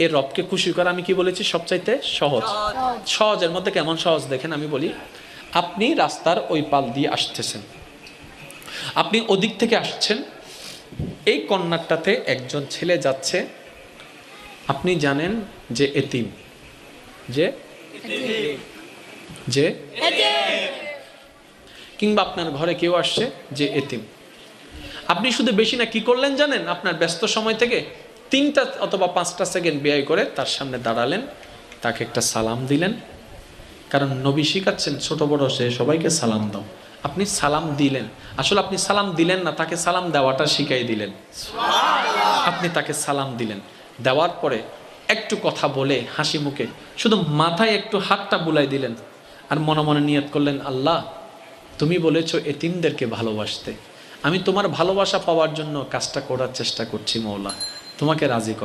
এই রবকে খুশি করা আমি কি বলেছি সবচাইতে সহজ। সহজের মধ্যে কেমন সহজ দেখেন, আমি বলি আপনি রাস্তার ওই পাল দিয়ে আসতেছেন, আপনি ওদিক থেকে আসছেন, এই কর্নারটাতে একজন ছেলে যাচ্ছে, আপনি জানেন যে এতিম, যে যে কিংবা আপনার ঘরে কেউ আসছে যে এতিম, আপনি শুধু বেশি না কি করলেন জানেন, আপনার ব্যস্ত সময় থেকে 3টা অথবা 5টা সেকেন্ড ব্যয় করে তার সামনে দাঁড়ালেন, তাকে একটা সালাম দিলেন। কারণ নবী শিখাচ্ছেন ছোট বড় সে সবাইকে সালাম দাও। আপনি সালাম দিলেন, আসলে আপনি সালাম দিলেন না, তাকে সালাম দেওয়াটা শিখাই দিলেন। আপনি তাকে সালাম দিলেন, দেওয়ার পরে একটু কথা বলে হাসি মুখে শুধু মাথায় একটু হাতটা বুলাই দিলেন, আর মনে মনে নিয়ত করলেন, আল্লাহ তুমি বলেছো এতিমদেরকে ভালোবাসতে, আমি তোমার ভালোবাসা পাওয়ার জন্য কাজটা করার চেষ্টা করছি, মওলা তোমাকে রাজি কর।